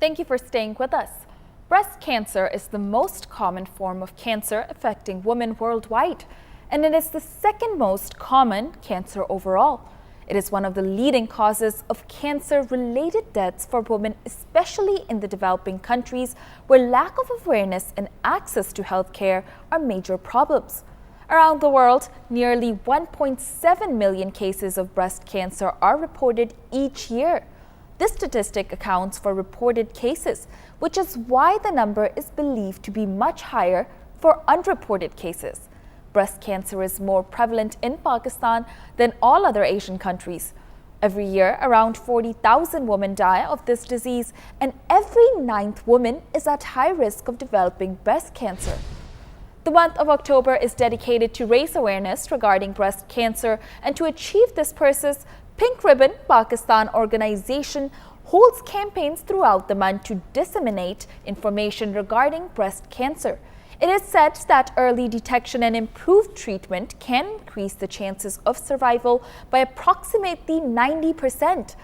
Thank you for staying with us. Breast cancer is the most common form of cancer affecting women worldwide, and it is the second most common cancer overall. It is one of the leading causes of cancer-related deaths for women, especially in the developing countries where lack of awareness and access to health care are major problems. Around the world, nearly 1.7 million cases of breast cancer are reported each year. This statistic accounts for reported cases, which is why the number is believed to be much higher for unreported cases. Breast cancer is more prevalent in Pakistan than all other Asian countries. Every year, around 40,000 women die of this disease, and every ninth woman is at high risk of developing breast cancer. The month of October is dedicated to raise awareness regarding breast cancer, and to achieve this purpose, Pink Ribbon Pakistan organization holds campaigns throughout the month to disseminate information regarding breast cancer. It is said that early detection and improved treatment can increase the chances of survival by approximately 90%.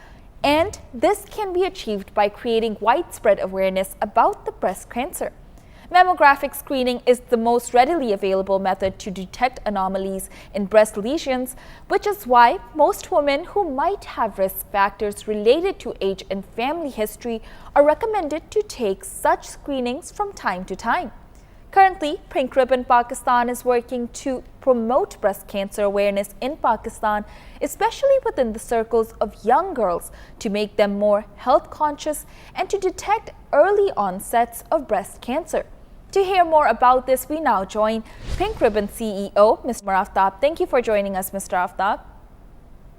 And this can be achieved by creating widespread awareness about the breast cancer. Mammographic screening is the most readily available method to detect anomalies in breast lesions, which is why most women who might have risk factors related to age and family history are recommended to take such screenings from time to time. Currently, Pink Ribbon Pakistan is working to promote breast cancer awareness in Pakistan, especially within the circles of young girls, to make them more health conscious and to detect early onsets of breast cancer. To hear more about this, we now join Pink Ribbon CEO, Mr. Omer Aftab. Thank you for joining us, Mr. Aftab.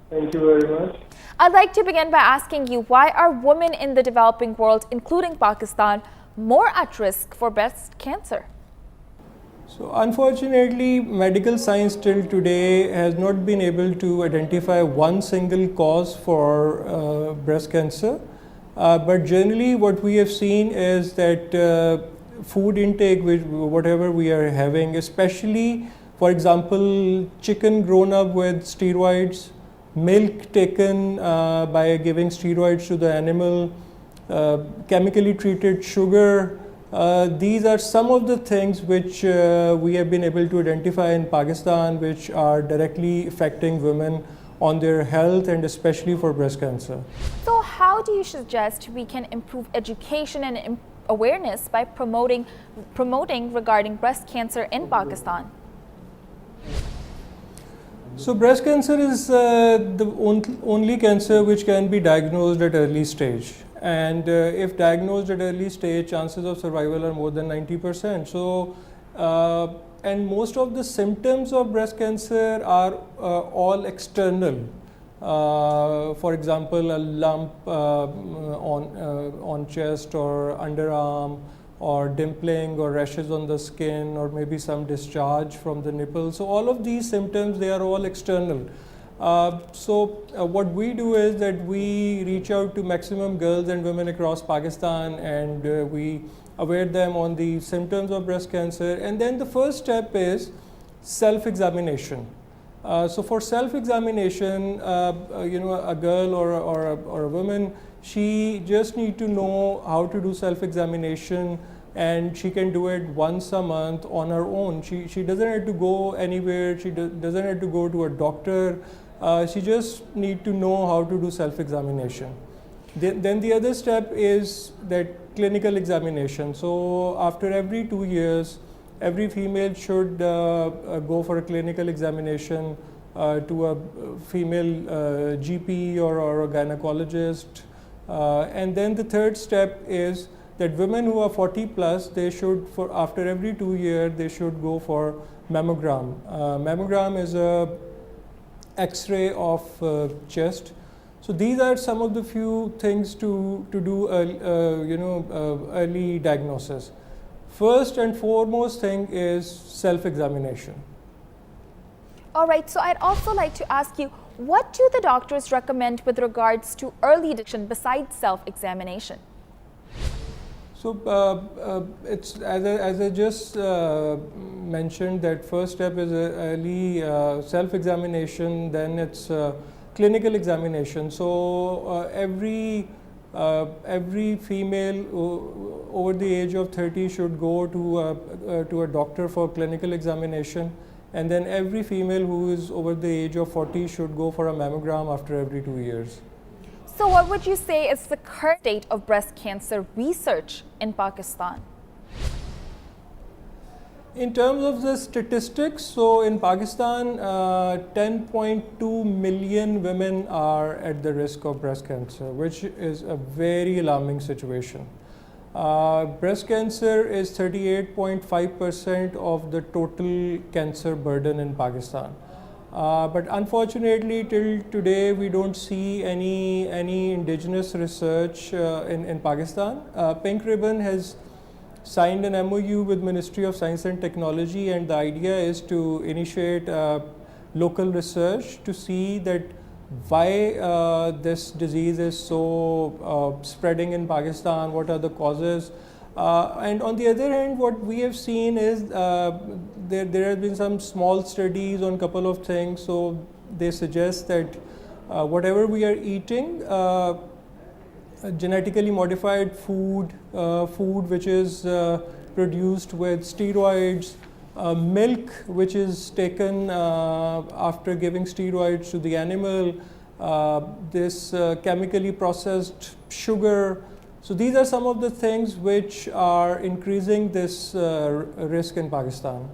Thank you very much. I'd like to begin by asking you, why are women in the developing world, including Pakistan, more at risk for breast cancer? So unfortunately, medical science till today has not been able to identify one single cause for breast cancer. But generally what we have seen is that food intake, whatever we are having, especially, for example, chicken grown up with steroids, milk taken by giving steroids to the animal, chemically treated sugar. These are some of the things which we have been able to identify in Pakistan, which are directly affecting women on their health and especially for breast cancer. So how do you suggest we can improve education and awareness by promoting regarding breast cancer in Pakistan? So breast cancer is the only cancer which can be diagnosed at early stage. And if diagnosed at early stage, chances of survival are more than 90%. So, and most of the symptoms of breast cancer are all external. For example, a lump on chest or underarm, or dimpling or rashes on the skin, or maybe some discharge from the nipple. So all of these symptoms, they are all external. What we do is that we reach out to maximum girls and women across Pakistan, and we aware them on the symptoms of breast cancer. And then the first step is self-examination. So for self-examination, a girl or a woman, she just need to know how to do self-examination, and she can do it once a month on her own. She doesn't have to go anywhere. She doesn't have to go to a doctor. She just need to know how to do self-examination. Then the other step is that clinical examination. So after every 2 years, every female should go for a clinical examination to a female GP or a gynecologist. And then the third step is that women who are 40 plus, they should, after every 2 years, they should go for mammogram. Mammogram is a X-ray of chest. So these are some of the few things to do early diagnosis. First and foremost thing is self-examination. All right, so I'd also like to ask you, what do the doctors recommend with regards to early detection besides self-examination? So it's as I just mentioned, that first step is early self-examination, then it's clinical examination. So every every female over the age of 30 should go to a doctor for clinical examination, and then every female who is over the age of 40 should go for a mammogram after every 2 years. So what would you say is the current state of breast cancer research in Pakistan? In terms of the statistics, so in Pakistan, 10.2 million women are at the risk of breast cancer, which is a very alarming situation. Breast cancer is 38.5% of the total cancer burden in Pakistan. But unfortunately, till today, we don't see any indigenous research in Pakistan. Pink Ribbon has signed an MOU with Ministry of Science and Technology, and the idea is to initiate local research to see that why this disease is so spreading in Pakistan, what are the causes. And on the other hand, what we have seen is there have been some small studies on a couple of things. So they suggest that whatever we are eating, genetically modified food, food which is produced with steroids, milk which is taken after giving steroids to the animal, this chemically processed sugar. So these are some of the things which are increasing this risk in Pakistan.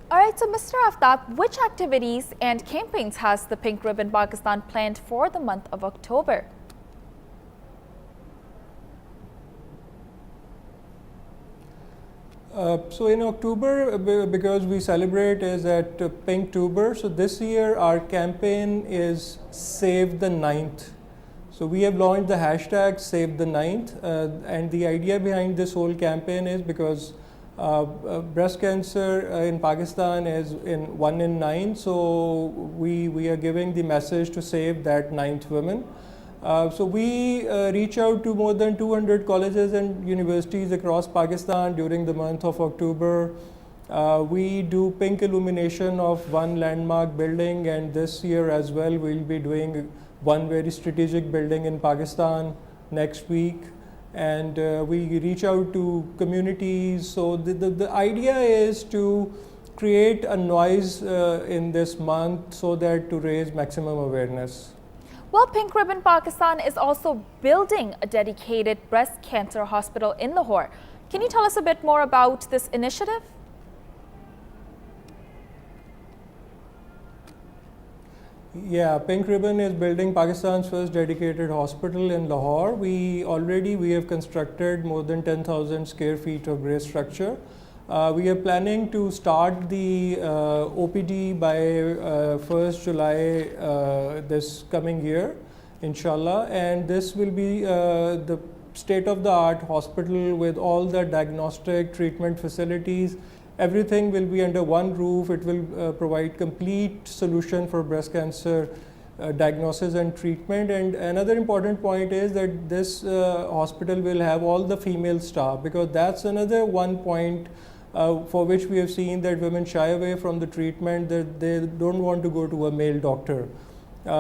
All right, so Mr. Aftab, which activities and campaigns has the Pink Ribbon Pakistan planned for the month of October? So in October, because we celebrate is at PINKtober, so this year our campaign is Save the 9th. So we have launched the hashtag Save the 9th, and the idea behind this whole campaign is because breast cancer in Pakistan is in 1 in 9, so we are giving the message to save that 9th woman. So we reach out to more than 200 colleges and universities across Pakistan during the month of October. We do pink illumination of one landmark building, and this year as well we'll be doing one very strategic building in Pakistan next week. And we reach out to communities. So the idea is to create a noise in this month so that to raise maximum awareness. Well, Pink Ribbon Pakistan is also building a dedicated breast cancer hospital in Lahore. Can you tell us a bit more about this initiative? Yeah, Pink Ribbon is building Pakistan's first dedicated hospital in Lahore. We have constructed more than 10,000 square feet of grey structure. We are planning to start the OPD by 1st July this coming year, inshallah, and this will be the state-of-the-art hospital with all the diagnostic treatment facilities. Everything will be under one roof. It will provide complete solution for breast cancer diagnosis and treatment. And another important point is that this hospital will have all the female staff, because that's another one point for which we have seen that women shy away from the treatment, that they don't want to go to a male doctor.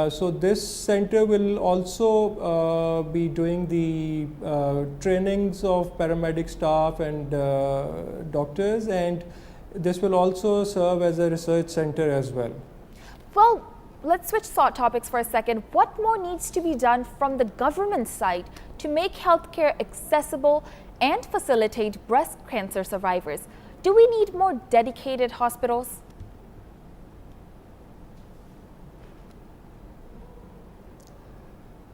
So this center will also be doing the trainings of paramedic staff and doctors, and this will also serve as a research center as well. Well, let's switch topics for a second. What more needs to be done from the government side to make healthcare accessible and facilitate breast cancer survivors? Do we need more dedicated hospitals?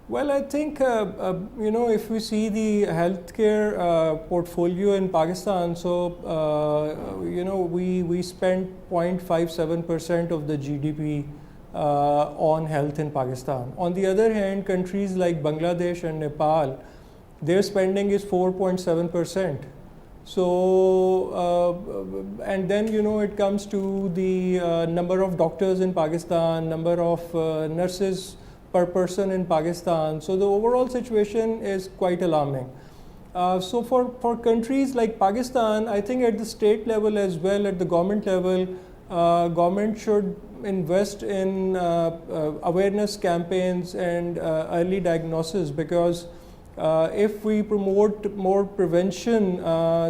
Well, I think, if we see the healthcare portfolio in Pakistan, so, we spend 0.57% of the GDP on health in Pakistan. On the other hand, countries like Bangladesh and Nepal, their spending is 4.7%. So, and then, it comes to the number of doctors in Pakistan, number of nurses per person in Pakistan. So the overall situation is quite alarming. So for countries like Pakistan, I think at the state level as well, at the government level, government should invest in awareness campaigns and early diagnosis, because If we promote more prevention,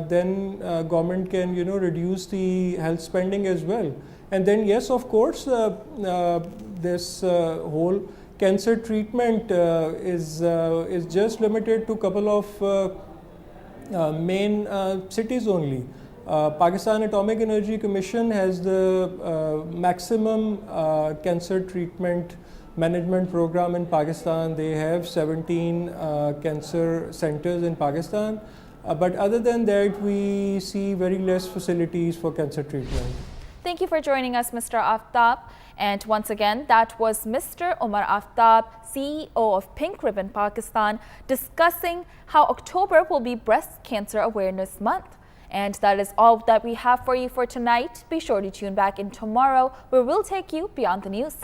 then government can, reduce the health spending as well. And then, yes, of course, this whole cancer treatment is just limited to a couple of main cities only. Pakistan Atomic Energy Commission has the maximum cancer treatment management program in Pakistan. They have 17 cancer centers in Pakistan. But other than that, we see very less facilities for cancer treatment. Thank you for joining us, Mr. Aftab. And once again, that was Mr. Omer Aftab, CEO of Pink Ribbon Pakistan, discussing how October will be Breast Cancer Awareness Month. And that is all that we have for you for tonight. Be sure to tune back in tomorrow, where we'll take you beyond the news.